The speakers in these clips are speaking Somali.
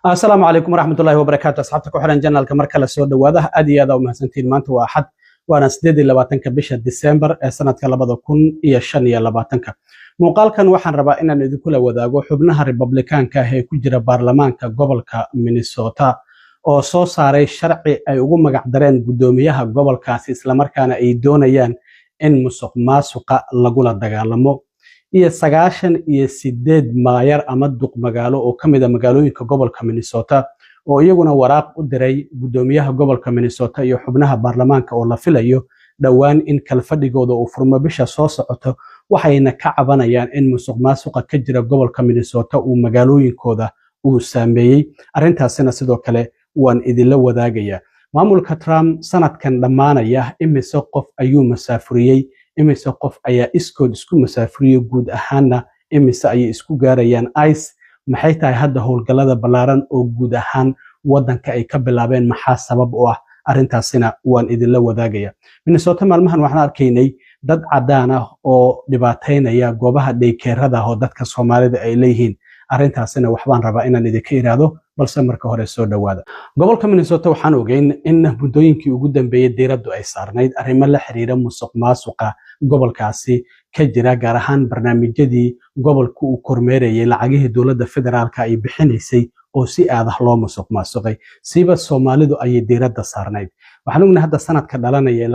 السلام عليكم ورحمة الله وبركاته. أصحابتك وحرن جنال كمركز السود وهذا أدي هذا ومهسنتين مانت واحد وأنا سديد لباتنك بشهر ديسمبر سنة كلابد كون يشني لباتنك مقال كان وحن ربا إن ندخل وذاقو حبناها ريبابليكان كهي كجرا برلمان كقبل كمينيسوتا oo soo saaray sharci ay ugu magac dareen gudoomiyaha gobolkaasi isla markaana ay doonayaan in musuqmaasuqa lagula dagaalamo iyo 98 maayar ama duq magaalo oo kamid ah magaalooyinka gobolka Minnesota oo iyaguna waraaq u diray gudoomiyaha gobolka Minnesota iyo xubnaha baarlamaanka oo la filayo dhawaan in kalfadhigooda uu furmo bisha soo socoto waxayna ka cabanayaan in musuqmaasuqa ka jira gobolka Minnesota uu magaalooyinkooda uu saameeyay arintaasina sidoo kale waan idinla wadaagaya maamulka Trump sanadkan dhamaanaya imise qof ayuu masaafuriyay imise qof ayaa iskood isku masaafuriyay guud ahaana imise ay isku gaarayaan ICE maxay tahay hadda howlgalada balaaran oo guud ahaan wadanka ay ka bilaabeen maxaa sabab u ah arintaasina waan idinla wadaagaya Minnesota maalmahan waxaan arkaynay dad cadaan ah oo dhibaateynaya goobaha daykeerada oo dadka Soomaalida ay leeyihiin arintaasina waxbaan rabaa inaan idinka iraado balse marka hore soo dhawaada gobolka Minnesota waxaan ogeyn in muddooyinkii ugu dambeeyay diiraddu ay saarnayd arrimo la xiriira musuqmaasuqa gobolkaasi ka jira gaar ahaan barnaamijyadii gobolku uu kormeerayay lacagihii dowladda federaalka ay bixinaysay oo si aad ah loo musuqmaasuqay siba Soomaalidu ay diiradda saarnayd waxaan ognahay hadda sanadka dhalanaya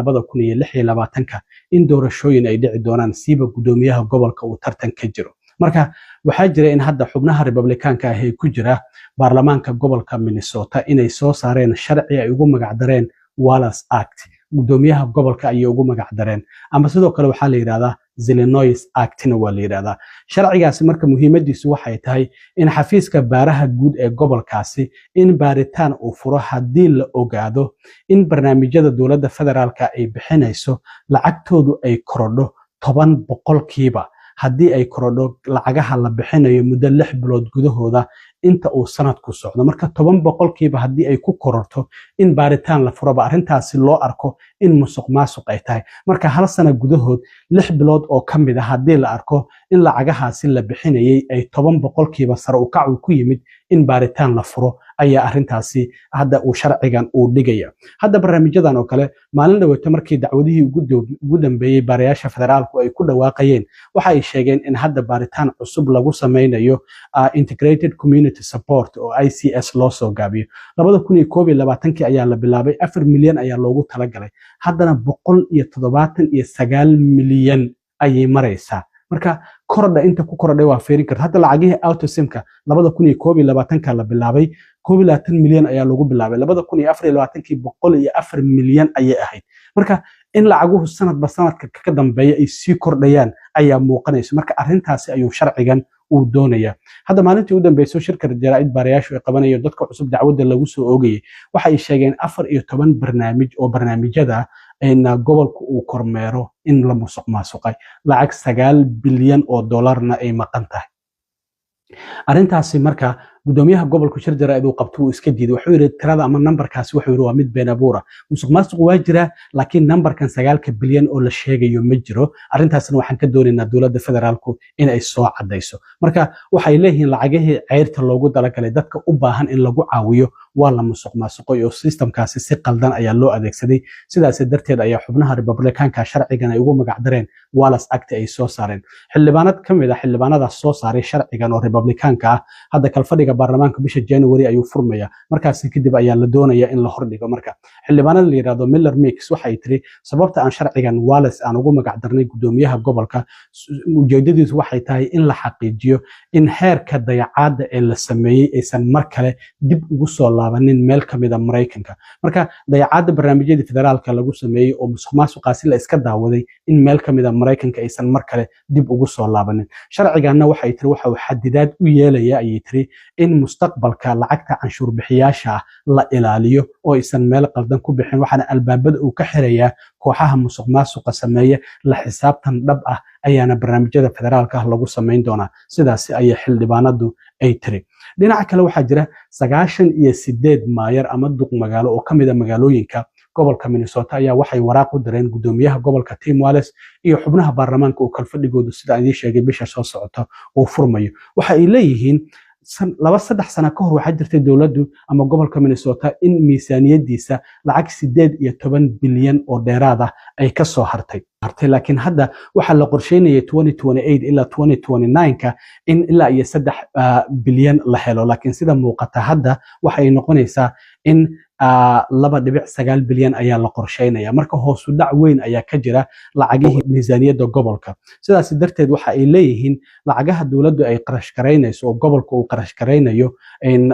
2026 in doorashooyin ay dhici doonaan siba gudoomiyaha gobolka uu tartan ka jiro marka waxaa jira in hadda xubnaha Republicaanka ah ee ku jira baarlamaanka gobolka Minnesota inay soo saareen sharci ay ugu magac dareen Wallace Act gudoomiyaha gobolka ay ugu magac dareen ama sidoo kale waxaa la yiraahdaa Illinois Act-na waa la yiraahdaa sharcigaasi marka muhiimadiisu waxay tahay in xafiiska baaraha guud ee gobolkaasi in baaritaan uu furo hadii la ogaado in barnaamijyada dowladda federaalka ay bixinayso lacagtoodu ay korodho 10% haddii ay korodho lacagaha la bixinayo muddo 6 bilood gudahooda inta uu sanadku socdo marka 10% haddii ay ku kororto in baaritaan la furo arintaasi loo arko in musuqmaasuq ay tahay marka hal sano gudahood 6 bilood oo kamid ah haddii la arko in lacagahaasi la bixinayay ay 10% sare u kac ku yimid in baaritaan la furo ayaa arintaasi hadda uu sharcigan uu dhigaya hadda barnaamijyadan oo kale maalin dhaweeyo markii dacwadihii ugu dambeeyay baarayaasha federaalku ay ku dhawaaqayeen waxa ay sheegeen in hadda baaritaan cusub lagu sameynayo integrated community support oo ICS loo soo gaabiyo 2021 ayaa la bilaabay 4 milyan ayaa loogu talagalay haddana 179 milyan ayay maraysaa marka korodha inta ku korodhay waa feeri karta hadda lacagihii autosimka 2021 la bilaabay 20 milyan ayaa lagu bilaabay 2024 104 milyan ayay ahayd marka in lacaguhu sanadba sanadka ka dambeeya ay sii kordhayaan ayaa muuqanaysa marka arintaasi ayuu sharcigan uu doonaya hadda maalintii u dambeysay shirkad jaraa'id baarayaashu ay qabanayeen dadka cusub dacwadda lagu soo oogayay waxa ay sheegeen 14 barnaamij oo barnaamijyada in gobolku uu kormeero in la musuqmaasuqay lacag 9 bilyan oo dollarna ay maqan tahay arintaasi marka gudoomiyaha gobolku shir jaraa'id uu qabto uu iska diiday wuxuu yiri tirada ama numberkaasi wuxuu yiri waa mid been abuura musuqmaasuq waa jira laakiin numberkan 9 bilyan oo la sheegayo ma jiro arintaasna waxaan ka doonaynaa dowladda federaalku in ay soo cadayso marka waxay leeyihiin lacagihii ceyrta loogu talagalay dadka u baahan in lagu caawiyo waa la musuqmaasuqay oo systemkaasi si qaldan ayaa loo adeegsaday sidaas darteed ayaa xubnaha Republicaanka sharcigan ay ugu magac dareen Wallace Act ay soo saareen xildhibaanad kamid ah xildhibaanada soo saaray sharcigan oo Republicaanka hadda kalfadhiga baarlamaanka bisha January ayuu furmaya markaas kadib ayaa la doonaya in la hordhigo marka xildhibaanada la yiraahdo Miller Mix waxay tiri sababta aan sharcigan Wallace aan ugu magac darnay gudoomiyaha gobolka ujeedadiisu waxay tahay in la xaqiijiyo in heerka dayacaadda ee la sameeyay aysan mar kale dib ugu soo laabanin meel kamid ah Mareykanka marka dayacaadda barnaamijyada federaalka lagu sameeyay oo musuqmaasuqaasi la iska daawaday in meel kamid ah Mareykanka aysan mar kale dib ugu soo laabanin sharciganna waxay tiri waxa uu xadidaad u yeelaya ayay tiri in mustaqbalka lacagta canshuur bixiyaasha la ilaaliyo oo aysan meel qaldan ku bixin waxana albaabada uu ka xirayaa kooxaha musuqmaasuqa sameeya la xisaabtan dhab ah ayaana barnaamijyada federaalka lagu sameyn doonaa sidaas ay xildhibaanadu ay tiri dhinaca kale waxaa jira 98 maayar ama duq magaalo oo kamid ah magaalooyinka gobolka Minnesota ayaa waxay waraaq u direen gudoomiyaha gobolka Tim Wallace iyo xubnaha baarlamaanka oo kalfadhigoodu sida ay sheegay bisha soo socota oo furmayo waxa ay leeyihiin laba saddex sano ka hor waxaa jirtay dowladdu ama gobolka Minnesota in miisaaniyadiisa lacag 18 bilyan oo dheeraad ah ay ka soo hartay laakiin hadda waxaa la qorsheynayay 2028 ilaa 2029ka in ilaa iyo 3 bilyan la helo laakiin sida muuqata hadda waxay noqonaysaa in 2.9 bilyan ayaa la qorsheynaya marka hoos u dhac weyn ayaa ka jira lacagihii miisaaniyadda gobolka sidaas darteed waxa ay leeyihiin lacagaha dowladdu ay qarash gareynayso oo gobolka uu qarash gareynayo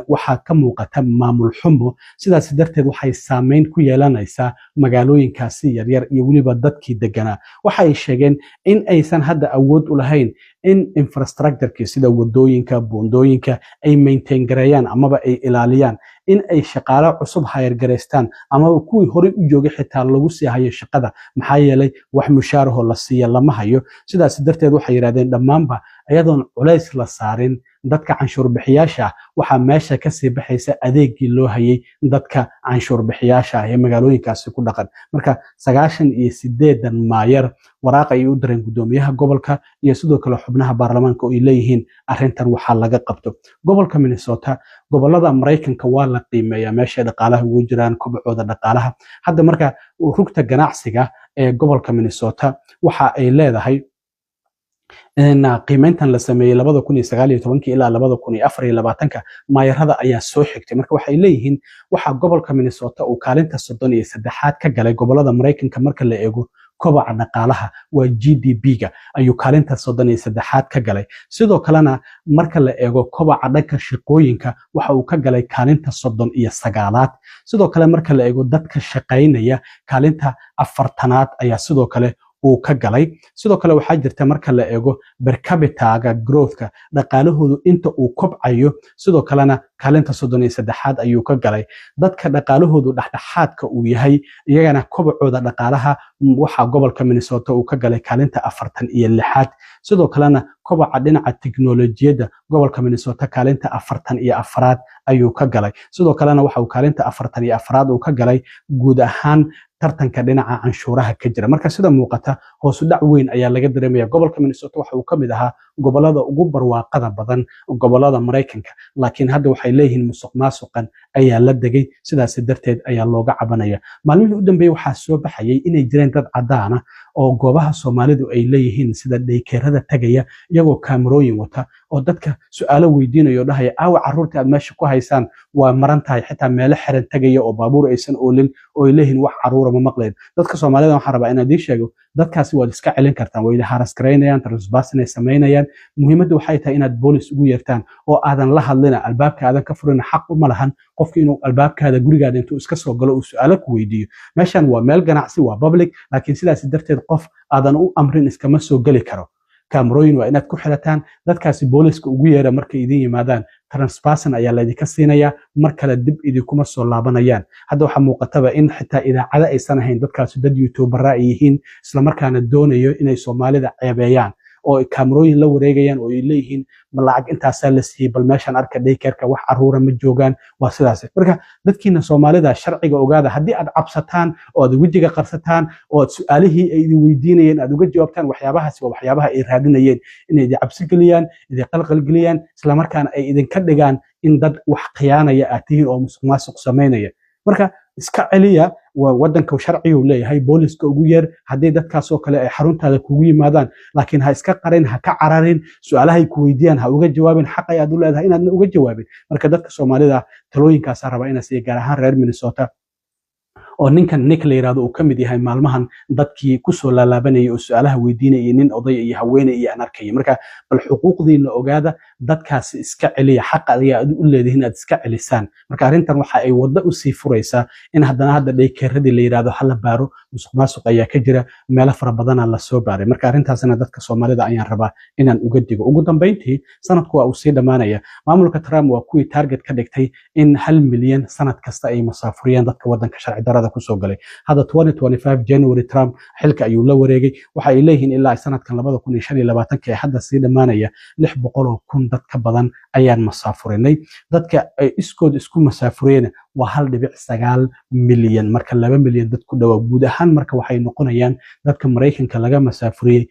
waxaa ka muuqata maamul xumo sidaas darteed waxay saameyn ku yeelanaysaa magaalooyinkaasi yaryar iyo weliba dadkii deganaa waxa ay sheegeen in aysan hadda awood u lahayn in infrastructure-kii sida wadooyinka buundooyinka ay maintain gareeyaan amaba ay ilaaliyaan in ay shaqaale cusub hayr gareystaan ama kuwii hore u joogay xitaa lagu sii hayo shaqada maxaa yeelay wax mushaaraho la siiya lama hayo sidaas darteed waxay yiraahdeen dhammaanba ayadoon culays la saarin dadka canshuur bixiyaasha waxa meesha ka sii baxaysa adeegii loo hayay dadka canshuur bixiyaasha ee magaalooyinkaasi ku dhaqan marka 98 maayar waraaq ay u direen gudoomiyaha gobolka iyo sidoo kale xubnaha baarlamaanka oo ay leeyihiin arrintan waxa laga qabto gobolka Minnesota gobolada Mareykanka waa la qiimeeyaa meesha dhaqaalaha ugu jiraan kobcooda dhaqaalaha hadda marka rugta ganacsiga ee gobolka Minnesota waxa ay leedahay qiimeyntan la sameeyay 2019 ilaa 2024 maayarada ayaa soo xigtay marka waxay leeyihiin waxa gobolka Minnesota uu kaalinta 33aad ka galay gobolada Mareykanka marka la eego kobaca dhaqaalaha waa GDP-ga ayuu kaalinta 33aad ka galay sidoo kalena marka la eego kobaca dhanka shaqooyinka waxa uu ka galay kaalinta 39aad sidoo kale marka la eego dadka shaqeynaya kaalinta 4aad ayaa sidoo kale uu ka galay sidoo kale waxaa jirta marka la eego per capita growth-ka dhaqaalahoodu inta uu kobcayo sidoo kalena kaalinta 33aad ayuu ka galay dadka dhaqaalahoodu dhexdhexaadka uu yahay iyagana kobcooda dhaqaalaha waxa gobolka Minnesota uu ka galay kaalinta 46aad sidoo kalena kobaca dhinaca tiknoolajiyadda gobolka Minnesota kaalinta 44aad ayuu ka galay sidoo kalena waxa uu kaalinta 44aad uu ka galay guud ahaan tartanka dhinaca canshuuraha ka jira marka sida muuqata hoos u dhac weyn ayaa laga dareemaya gobolka Minnesota waxa uu kamid ahaa gobolada ugu barwaaqada badan gobolada Mareykanka laakiin hadda waxay leeyihiin musuqmaasuqan ayaa la degay sidaas darteed ayaa looga cabanaya maalmihii u dambeeyay waxaa soo baxayay inay jireen dad cadaan ah oo goobaha Soomaalidu ay leeyihiin sida daykeerada tagaya iyagoo kaamirooyin wata oo dadka su'aalo weydiinayo dhahaya aawa caruurta aad meesha ku haysaan waa maran tahay xitaa meelo xiran tagaya oo baabuur aysan oolin oo leeyihiin wax caruur ma maqleen dadka Soomaalida waxaan rabaa inaan sheego dadkaasi waad iska celin kartaan way haras gareynayaan transparency ay sameynayaan muhiimaddu waxay tahay inaad boolis ugu yeertaan oo aadan la hadlina albaabka aadan ka furin xaq uma lahan qofkii inuu albaabkaada gurigaada intuu iska soo galo uu su'aalo ku weydiiyo meeshan waa meel ganacsi waa public laakiin sidaas darteed qof aadan u amrin iskama soo gali karo kaamirooyin waa inaad ku xirataan dadkaasi booliska ugu yeera markay idin yimaadaan transparency ayaa la idinka siinaya mar kale dib idinkuma soo laabanayaan hadda waxa muuqataba in xitaa idaacada aysan ahayn dadkaasi dad YouTuber ay yihiin isla markaana doonayo inay Soomaalida ceebeeyaan oo kaamirooyin la wareegayaan oo ay leeyihiin lacag intaas la siiyay bal meeshan arka daykeerka wax caruura ma joogaan waa sidaas marka dadkiina Soomaalida sharciga ogaada haddii aad cabsataan oo aad wajiga qarsataan oo aad su'aalihii ay idin weydiinayeen aad uga jawaabtaan waxyaabahaas waa waxyaabaha ay raadinayeen inay idin cabsi geliyaan idin qalqal geliyaan isla markaana ay idin ka dhigaan in dad wax khiyaanaya aad tihiin oo musuqmaasuq sameynaya marka iska celiya wadanka sharciga uu leeyahay booliska ugu yeer haddii dadkaas oo kale ay xaruntaada kugu yimaadaan laakiin ha iska qarin ha ka cararin su'aalahay ku weydiiyaan ha uga jawaabin xaq ay aad u leedahay inaad uga jawaabin marka dadka Soomaalida talooyinkaas raba inay si gaar ahaan reer Minnesota oo ninkan Nick la yiraahdo uu kamid yahay maalmahan dadkii ku soo laalaabanayay oo su'aalaha weydiinayay nin oday iyo haweeney iyo aan arkay marka bal xuquuqdiina ogaada dadkaas iska celiya xaq aad u leedahay inaad iska celisaan marka arrintan waxa ay wada u sii furaysaa in hadda daykeeradii la yiraahdo hala baaro musuqmaasuq ayaa ka jira meelo fara badan la soo baaray marka arrintaasna dadka Soomaalida ayaan rabaa inaan uga digo ugu dambeyntii sanadku waa uu sii dhamaanaya maamulka Trump waa kuwii target ka dhigtay in 1 milyan sanad kasta ay masaafuriyaan dadka wadanka sharci darada ku soo galay hada 2025 January Trump xilka ayuu la wareegay waxa ay leeyihiin ilaa sanadkan 2025 ee hadda sii dhamaanaya 600,000 dad ka badan ayaan masaafurinay dadka ay iskood isku masaafureen waa 1.9 milyan marka 2 milyan dad ku dhawa guud ahaan marka waxay noqonayaan dadka Mareykanka laga masaafuriyay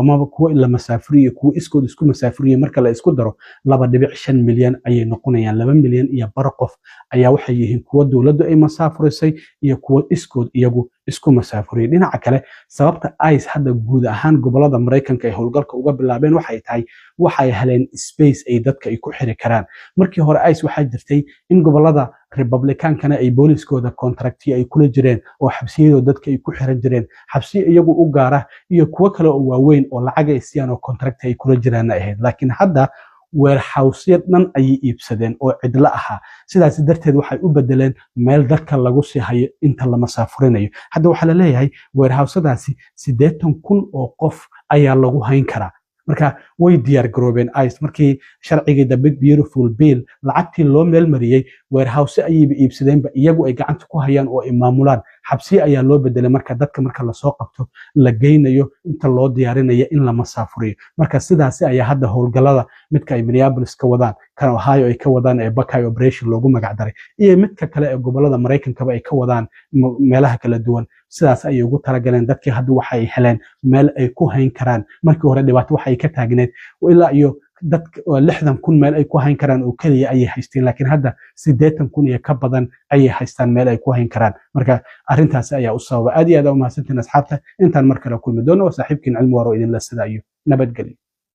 ama kuwa la masaafuriyay kuwa iskood isku masaafuriyay marka la isku daro 2.5 milyan ayay noqonayaan 2 milyan iyo bar qof ayaa waxay yihiin kuwa dawladdu ay masaafurisay iyo kuwa iskood iyagu isku masaafuriyay dhinaca kale sababta ICE hadda guud ahaan gobolada Mareykanka ay howlgalka uga bilaabeen waxay heleen space ay dadka ay ku xiri karaan markii hore ICE waxa jirtay in gobolada Republicaankana ay booliskooda contracti ay kula jireen oo xabsiyadooda dadka ay ku xiran jireen xabsi iyagu u gaara iyo kuwa kale oo waaweyn oo lacag ay siiyaan oo contract ay kula jiraan ahayd laakiin hadda warehouse dhan ay iibsadeen oo cidla aha sidaas darteed waxay u bedeleen meel dadka lagu sii hayo inta la masaafurinayo hadda waxa la leeyahay warehouse-daasi 80,000 oo qof ayaa lagu hayn karaa marka way diyaar garoobeen ICE markii sharcigii the big beautiful bill lacagtii loo meel mariyay warehouse ayay iibsadeenba iyagu ay gacanta ku hayaan oo imaamulaan xabsi ayaa loo bedelay marka dadka marka la soo qabto la geynayo inta loo diyaarinayo in la masaafuriyo marka sidaas ayaa hadda howlgalada midka ay Minneapolis ka wadaan kan Ohio ay ka wadaan ee Buckeye operation loogu magac daray iyo midka kale ee gobolada Mareykanka ay ka wadaan meelaha kala duwan sidaas ay ugu talagaleen dadkii hadda waxay heleen meel ay ku hayn karaan markii hore dhibaato waxay ka taagneed ilaa iyo dadka 60,000 meel ay ku hayn karaan oo kaliya ay haysteen laakiin hadda 80,000 iyo ka badan ay haystaan meel ay ku hayn karaan marka arintaas ayaa u sababa aad iyo aad u mahadsantiin asxaabta intaan mar kale kulmi doono saaxiibkiin cilmi waro idin la sida iyo nabadgelyo